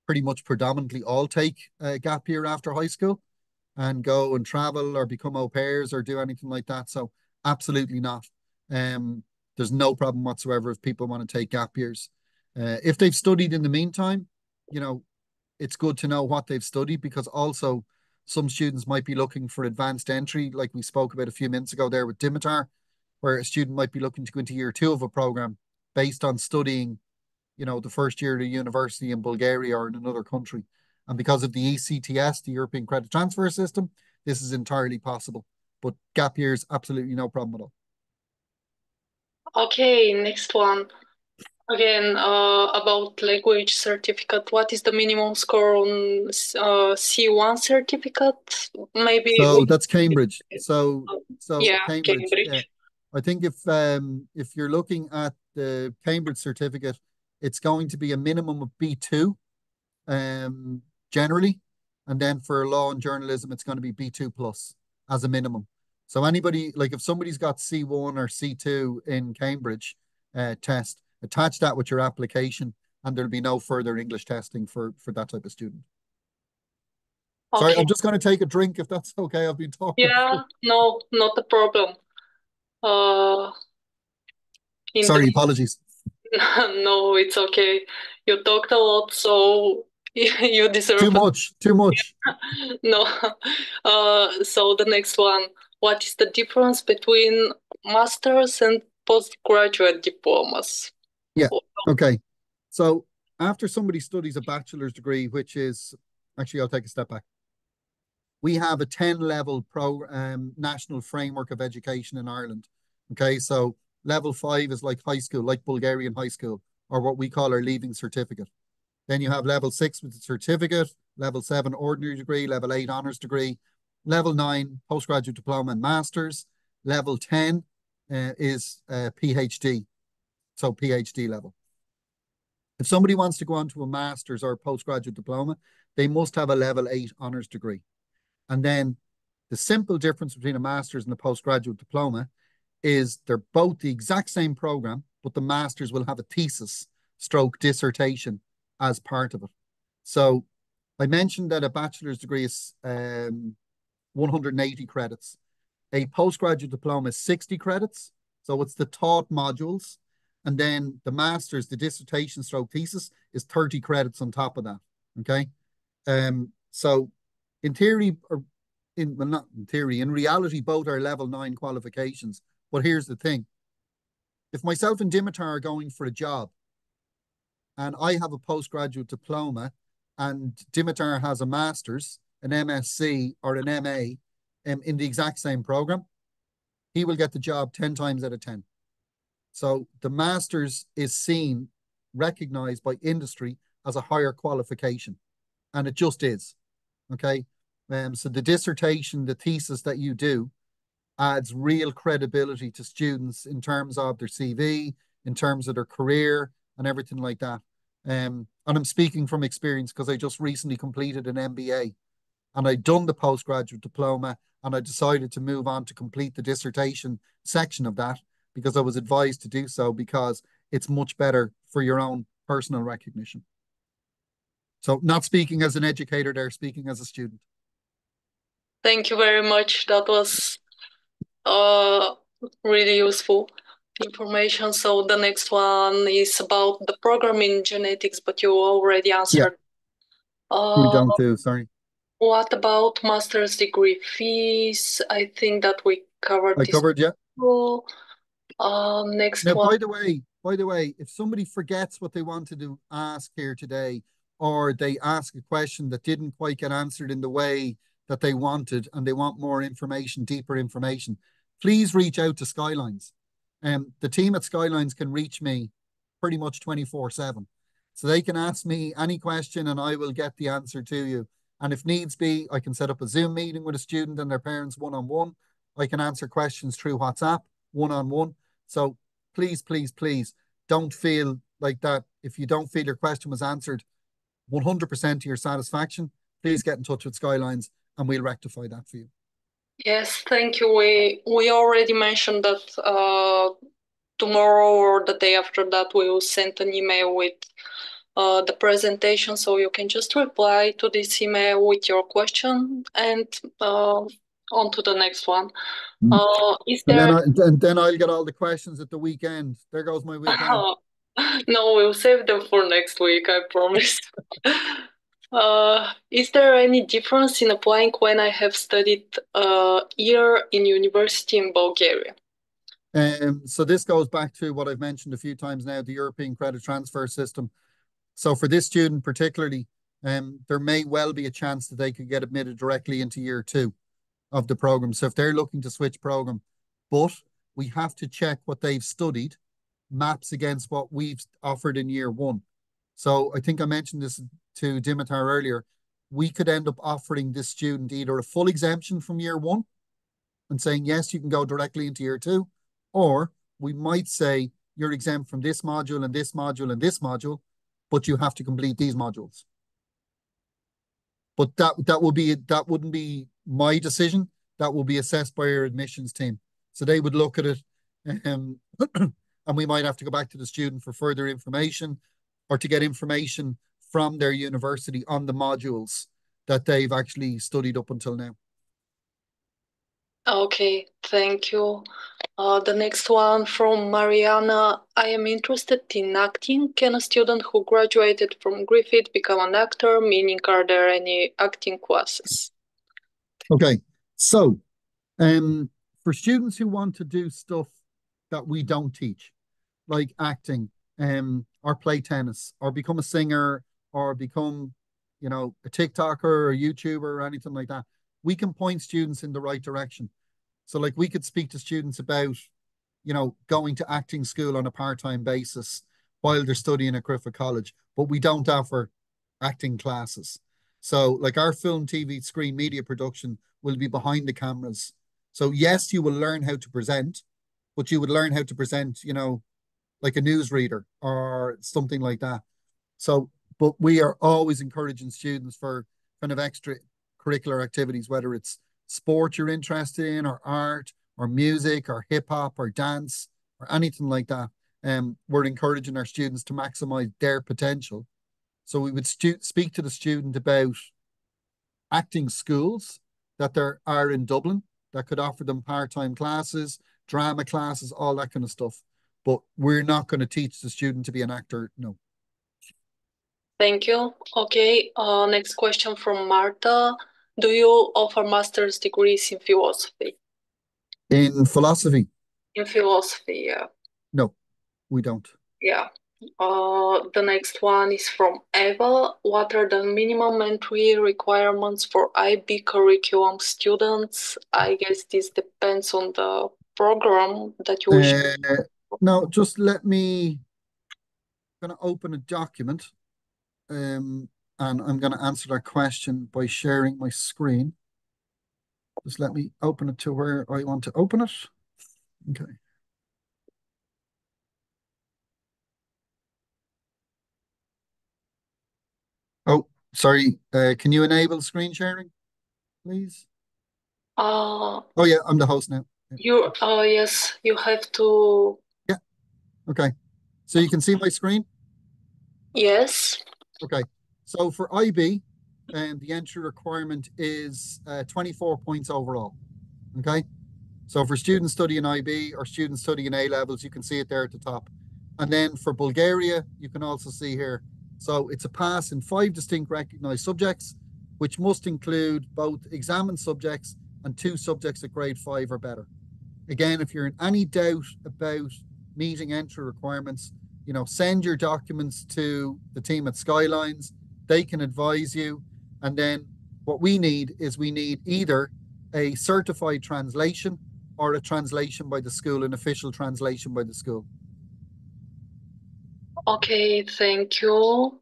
pretty much predominantly all take a gap year after high school and go and travel or become au pairs or do anything like that. So absolutely not. There's no problem whatsoever if people want to take gap years. If they've studied in the meantime, you know, it's good to know what they've studied, because also some students might be looking for advanced entry, like we spoke about a few minutes ago there with Dimitar, where a student might be looking to go into year 2 of a program based on studying, you know, the first year of the university in Bulgaria or in another country. And because of the ECTS, the European Credit Transfer System, this is entirely possible. But gap years, absolutely no problem at all. Okay, next one. Again, about language certificate. What is the minimum score on C1 certificate? Maybe. So that's Cambridge. So yeah, Cambridge. I think if you're looking at the Cambridge certificate, it's going to be a minimum of B2, generally, and then for law and journalism, it's going to be B2 plus as a minimum. So anybody, like if somebody's got C1 or C2 in Cambridge test, attach that with your application, and there'll be no further English testing for that type of student. Okay. Sorry, I'm just going to take a drink if that's okay. I've been talking. Yeah, no, not a problem. Sorry, apologies. No, it's okay. You talked a lot, so you deserve too much. Too much. No. So the next one. What is the difference between master's and postgraduate diplomas? Yeah. Okay. So after somebody studies a bachelor's degree, which is actually, I'll take a step back. We have a 10-level national framework of education in Ireland. Okay, so level 5 is like high school, like Bulgarian high school, or what we call our leaving certificate. Then you have level 6 with the certificate, level 7 ordinary degree, level 8 honours degree, level 9 postgraduate diploma and masters, level 10 is PhD, so PhD level. If somebody wants to go on to a master's or a postgraduate diploma, they must have a level 8 honours degree. And then the simple difference between a master's and a postgraduate diploma is they're both the exact same program, but the master's will have a thesis stroke dissertation as part of it. So I mentioned that a bachelor's degree is 180 credits. A postgraduate diploma is 60 credits. So it's the taught modules. And then the master's, the dissertation stroke thesis, is 30 credits on top of that. Okay. So in theory, or well, not in theory, in reality, both are level 9 qualifications. But here's the thing. If myself and Dimitar are going for a job, and I have a postgraduate diploma, and Dimitar has a master's, an MSc or an MA in the exact same program, he will get the job 10 times out of 10. So the master's is seen, recognized by industry as a higher qualification, and it just is. Okay. So the dissertation, the thesis that you do adds real credibility to students in terms of their CV, in terms of their career and everything like that. And I'm speaking from experience because I just recently completed an MBA and I'd done the postgraduate diploma, and I decided to move on to complete the dissertation section of that because I was advised to do so because it's much better for your own personal recognition. So not speaking as an educator there, speaking as a student. Thank you very much. That was really useful information. So the next one is about the program in genetics, but you already answered. We don't do, sorry. What about master's degree fees? I think that we covered I this. covered, yeah. Next now, one. By the way, if somebody forgets what they wanted to ask here today, or they ask a question that didn't quite get answered in the way that they wanted, and they want more information, deeper information, please reach out to Skylines. The team at Skylines can reach me pretty much 24/7. So they can ask me any question and I will get the answer to you. And if needs be, I can set up a Zoom meeting with a student and their parents one-on-one. I can answer questions through WhatsApp one-on-one. So please, please, please don't feel like that. If you don't feel your question was answered 100% to your satisfaction, please get in touch with Skylines and we'll rectify that for you. Yes, thank you. We already mentioned that tomorrow or the day after that we will send an email with the presentation, so you can just reply to this email with your question and on to the next one. Is there... and then I'll get all the questions at the weekend. There goes my weekend. No, we'll save them for next week, I promise. Is there any difference in applying when I have studied a year in university in Bulgaria? So this goes back to what I've mentioned a few times now, the European credit transfer system. So for this student particularly, there may well be a chance that they could get admitted directly into year 2 of the program. So if they're looking to switch program, but we have to check what they've studied maps against what we've offered in year 1. So I think I mentioned this to Dimitar earlier. We could end up offering this student either a full exemption from year 1 and saying, yes, you can go directly into year 2, or we might say you're exempt from this module and this module and this module, but you have to complete these modules. But that wouldn't be my decision. That will be assessed by our admissions team. So they would look at it, and we might have to go back to the student for further information or to get information from their university on the modules that they've actually studied up until now. Okay, thank you. The next one from Mariana. I am interested in acting. Can a student who graduated from Griffith become an actor? Meaning, are there any acting classes? Okay, so for students who want to do stuff that we don't teach, like acting, or play tennis, or become a singer, or become, a TikToker or a YouTuber or anything like that, we can point students in the right direction. So like we could speak to students about, going to acting school on a part-time basis while they're studying at Griffith College, but we don't offer acting classes. So like our film, TV, screen media production will be behind the cameras. So yes, you will learn how to present, but you would learn how to present, like a newsreader or something like that. So, but we are always encouraging students for kind of extracurricular activities, whether it's sport you're interested in, or art, or music, or hip hop, or dance, or anything like that. We're encouraging our students to maximize their potential. So we would speak to the student about acting schools that there are in Dublin that could offer them part-time classes, drama classes, all that kind of stuff. But we're not going to teach the student to be an actor, no. Thank you. Okay, next question from Marta. Do you offer master's degrees in philosophy? In philosophy? In philosophy, yeah. No, we don't. Yeah, The next one is from Eva. What are the minimum entry requirements for IB curriculum students? I guess this depends on the program that you wish. Now, just let me, I'm going to open a document and I'm going to answer that question by sharing my screen. Just let me open it to where I want to open it. Okay. Oh, sorry. Can you enable screen sharing, please? Oh yeah, I'm the host now. Yes, you have to. Yeah. Okay. So you can see my screen? Yes. Okay. So for IB, the entry requirement is 24 points overall. Okay. So for students studying IB or students studying A levels, you can see it there at the top. And then for Bulgaria, you can also see here. So it's a pass in 5 distinct recognized subjects, which must include both examined subjects and 2 subjects at grade 5 or better. Again, if you're in any doubt about meeting entry requirements, send your documents to the team at Skylines. They can advise you. And then what we need is either a certified translation or a translation by the school, an official translation by the school. Okay, thank you.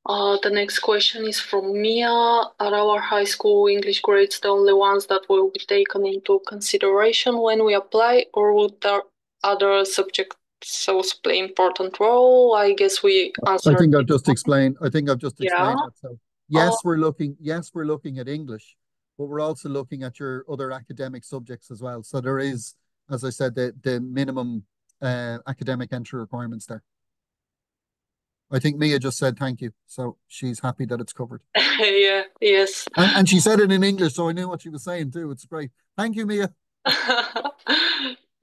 The next question is from Mia. Are our high school English grades the only ones that will be taken into consideration when we apply, or would there other subjects also play important role? I guess we answered. I think I've just explained that. So yes, we're looking at English, but we're also looking at your other academic subjects as well. So there is, as I said, the minimum academic entry requirements there. I think Mia just said thank you, so she's happy that it's covered. Yeah, yes. And she said it in English, so I knew what she was saying too. It's great. Thank you, Mia.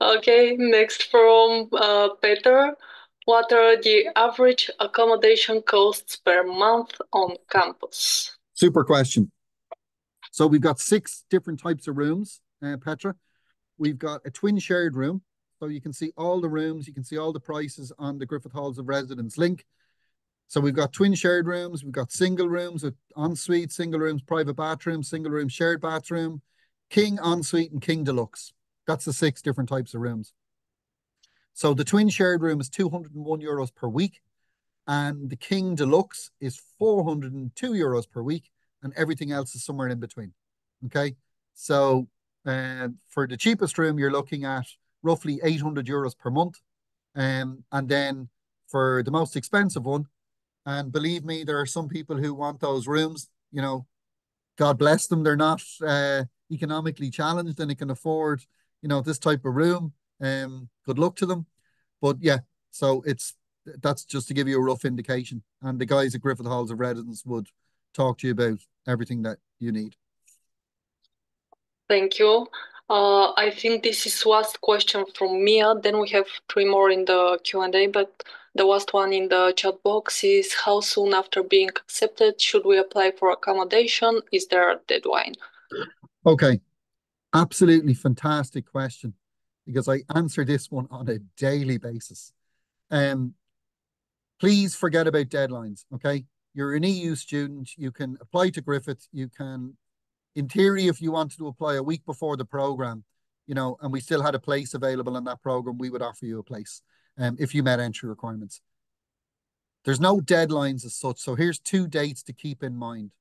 Okay, next from Peter. What are the average accommodation costs per month on campus? Super question. So we've got 6 different types of rooms, Petra. We've got a twin shared room. So you can see all the rooms, you can see all the prices on the Griffith Halls of Residence link. So we've got twin shared rooms, we've got single rooms with ensuite, single rooms, private bathroom, single room, shared bathroom, king ensuite and king deluxe. That's the 6 different types of rooms. So the twin shared room is €201 per week, and the king deluxe is €402 per week, and everything else is somewhere in between. Okay, so for the cheapest room, you're looking at roughly €800 per month, and then for the most expensive one, and believe me, there are some people who want those rooms, God bless them, they're not economically challenged and they can afford, this type of room. Good luck to them. But yeah, so that's just to give you a rough indication. And the guys at Griffith Halls of Residence would talk to you about everything that you need. Thank you. I think this is last question from Mia. Then we have 3 more in the Q&A, but the last one in the chat box is, how soon after being accepted should we apply for accommodation? Is there a deadline? Okay, absolutely fantastic question, because I answer this one on a daily basis. Please forget about deadlines, okay? You're an EU student, you can apply to Griffith, you can, in theory, if you wanted to apply a week before the program, and we still had a place available in that program, we would offer you a place if you met entry requirements. There's no deadlines as such, so here's 2 dates to keep in mind.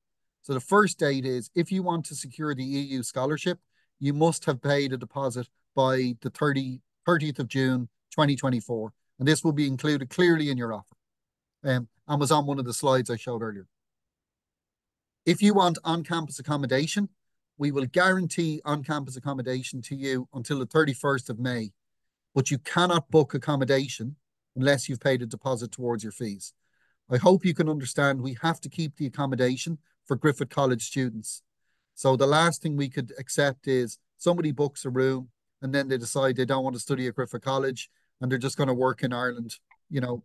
So the first date is, if you want to secure the EU scholarship, you must have paid a deposit by the 30th of June, 2024. And this will be included clearly in your offer. And was on one of the slides I showed earlier. If you want on-campus accommodation, we will guarantee on-campus accommodation to you until the 31st of May. But you cannot book accommodation unless you've paid a deposit towards your fees. I hope you can understand we have to keep the accommodation for Griffith College students. So the last thing we could accept is somebody books a room and then they decide they don't want to study at Griffith College and they're just going to work in Ireland,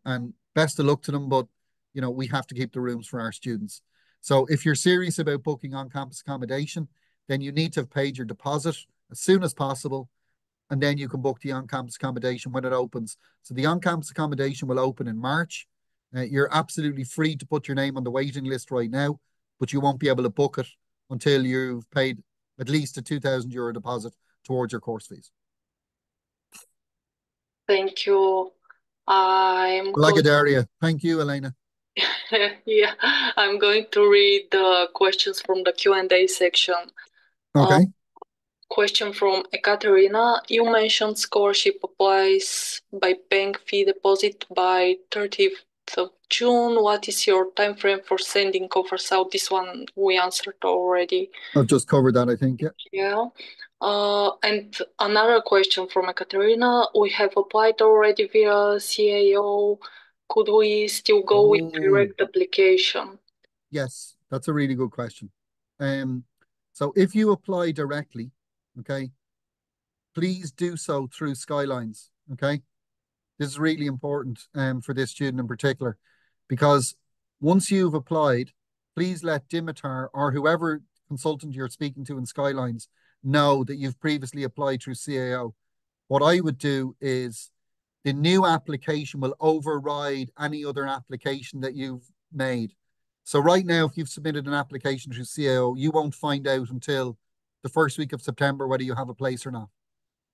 and best of luck to them, but, we have to keep the rooms for our students. So if you're serious about booking on-campus accommodation, then you need to have paid your deposit as soon as possible, and then you can book the on-campus accommodation when it opens. So the on-campus accommodation will open in March, You're absolutely free to put your name on the waiting list right now, but you won't be able to book it until you've paid at least a €2,000 deposit towards your course fees. Thank you. I'm Lagodaria. Thank you, Elena. Yeah, I'm going to read the questions from the Q&A section. Okay. Question from Ekaterina. You mentioned scholarship applies by paying fee deposit by 30th of June. What is your time frame for sending offers out? This one we answered already. I've just covered that, I think. Yeah. Yeah. And another question from Ekaterina. We have applied already via CAO. Could we still go with direct application? Yes, that's a really good question. So if you apply directly, okay, please do so through Skylines, okay? This is really important for this student in particular, because once you've applied, please let Dimitar or whoever consultant you're speaking to in Skylines know that you've previously applied through CAO. What I would do is the new application will override any other application that you've made. So right now, if you've submitted an application through CAO, you won't find out until the first week of September whether you have a place or not.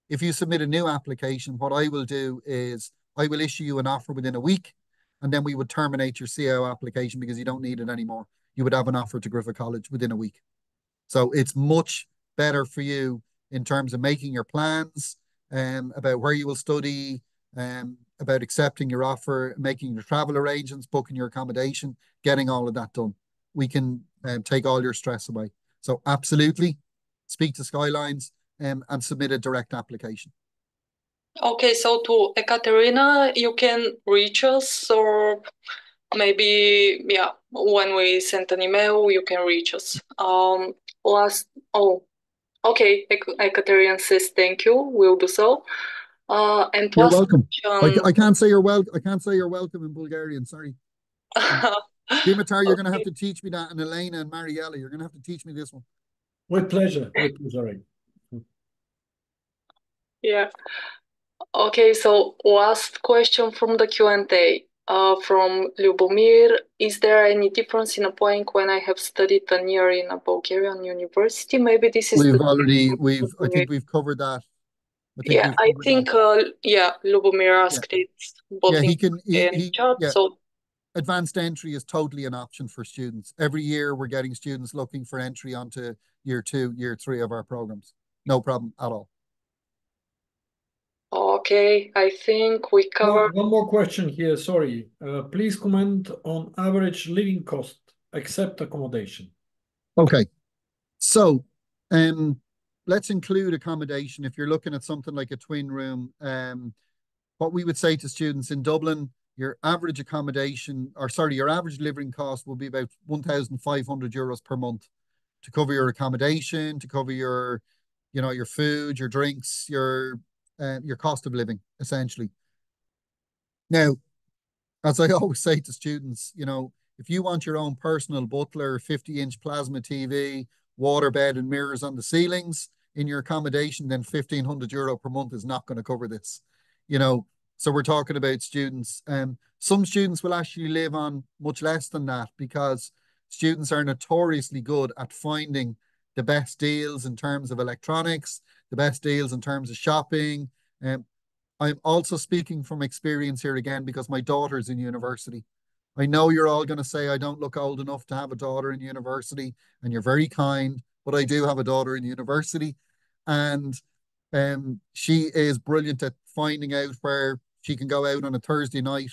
If you submit a new application, what I will do is I will issue you an offer within a week, and then we would terminate your CAO application because you don't need it anymore. You would have an offer to Griffith College within a week. So it's much better for you in terms of making your plans, about where you will study, about accepting your offer, making your travel arrangements, booking your accommodation, getting all of that done. We can take all your stress away. So absolutely, speak to Skylines and submit a direct application. Okay, so to Ekaterina, you can reach us, or maybe, yeah, when we send an email, you can reach us. Okay, Ekaterina says thank you. We'll do so. And You're last welcome. question. I can't say you're welcome. I can't say you're welcome in Bulgarian. Sorry. Dimitar, you're going to have to teach me that, and Elena and Mariella, you're going to have to teach me this one. With pleasure. With pleasure. Yeah. Okay, so last question from the Q&A. From Lyubomir, is there any difference in applying when I have studied a year in a Bulgarian university? Maybe this is I think we've covered that. Lyubomir asked it both in chat, so advanced entry is totally an option for students. Every year we're getting students looking for entry onto year 2, year 3 of our programs. No problem at all. Okay, I think we covered. One more question here, sorry. Please comment on average living cost, except accommodation. Okay, so let's include accommodation. If you're looking at something like a twin room, what we would say to students in Dublin, your average your average living cost will be about €1,500 per month to cover your accommodation, to cover your food, your drinks, your cost of living, essentially. Now, as I always say to students, if you want your own personal butler, 50-inch plasma TV, waterbed and mirrors on the ceilings in your accommodation, then €1,500 per month is not going to cover this. So we're talking about students. Some students will actually live on much less than that because students are notoriously good at finding the best deals in terms of electronics, the best deals in terms of shopping. I'm also speaking from experience here again because my daughter's in university. I know you're all going to say I don't look old enough to have a daughter in university, and you're very kind, but I do have a daughter in university, and she is brilliant at finding out where she can go out on a Thursday night,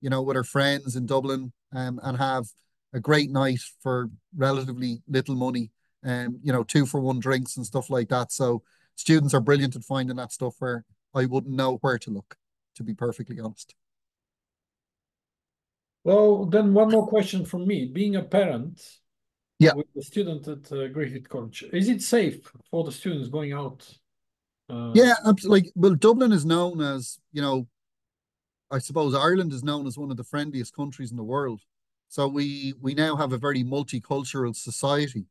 with her friends in Dublin, and have a great night for relatively little money, 2-for-1 drinks and stuff like that. So students are brilliant at finding that stuff where I wouldn't know where to look, to be perfectly honest. Well, then one more question from me. Being a parent with a student at Griffith College, is it safe for the students going out? Yeah, absolutely. Well, Dublin is known as, I suppose Ireland is known as one of the friendliest countries in the world. So we now have a very multicultural society.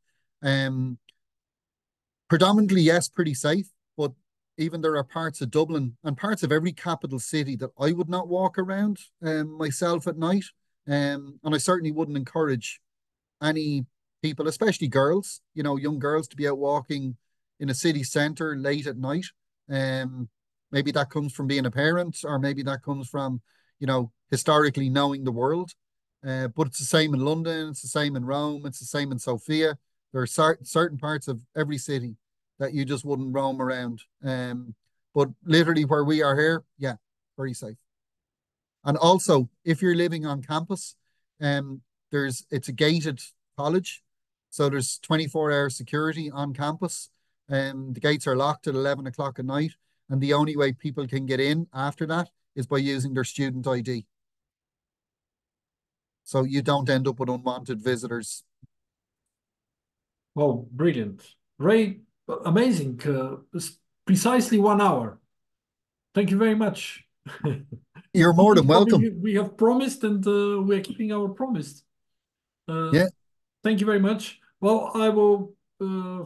Predominantly, yes, pretty safe, but even there are parts of Dublin and parts of every capital city that I would not walk around myself at night. And I certainly wouldn't encourage any people, especially girls, you know, young girls, to be out walking in a city centre late at night. Maybe that comes from being a parent, or maybe that comes from, you know, historically knowing the world. But it's the same in London, it's the same in Rome, it's the same in Sofia. There are certain parts of every city that you just wouldn't roam around. But literally where we are here, yeah, very safe. And also, if you're living on campus, it's a gated college, so there's 24-hour security on campus. The gates are locked at 11 o'clock at night, and the only way people can get in after that is by using their student ID. So you don't end up with unwanted visitors. Oh, brilliant. Ray, amazing. Precisely 1 hour. Thank you very much. You're more than welcome. We have promised, and we are keeping our promise. Yeah. Thank you very much. Well, I will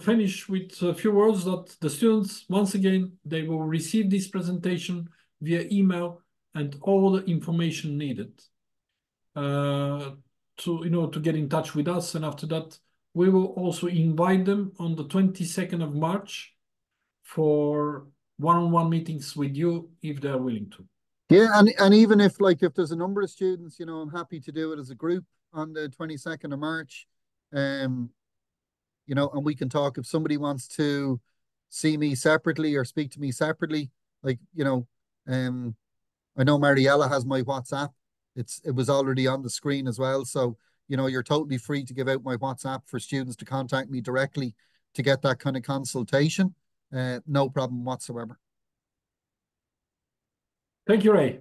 finish with a few words that the students, once again, they will receive this presentation via email and all the information needed to get in touch with us. And after that, we will also invite them on the 22nd of March for one-on-one meetings with you if they're willing to. Yeah, and even if there's a number of students, you know, I'm happy to do it as a group on the 22nd of March. You know, and we can talk if somebody wants to see me separately or speak to me separately. Like, you know, I know Mariella has my WhatsApp. It was already on the screen as well. So, you know, you're totally free to give out my WhatsApp for students to contact me directly to get that kind of consultation. No problem whatsoever. Thank you, Ray.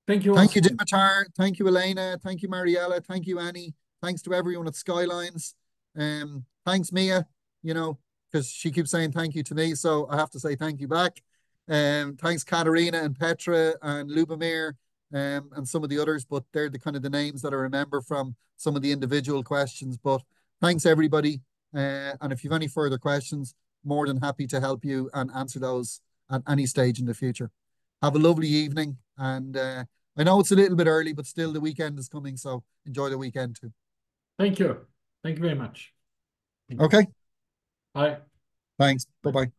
Thank you. Thank you, Dimitar. Thank you, Elena. Thank you, Mariella. Thank you, Annie. Thanks to everyone at Skylines. Thanks, Mia, you know, because she keeps saying thank you to me, so I have to say thank you back. Thanks, Katerina and Petra and Lubomir, and some of the others, but they're the kind of the names that I remember from some of the individual questions. But thanks, everybody. And if you have any further questions, more than happy to help you and answer those at any stage in the future. Have a lovely evening. And I know it's a little bit early, but still the weekend is coming, so enjoy the weekend too. Thank you. Thank you very much. Okay. Bye. Thanks. Bye-bye.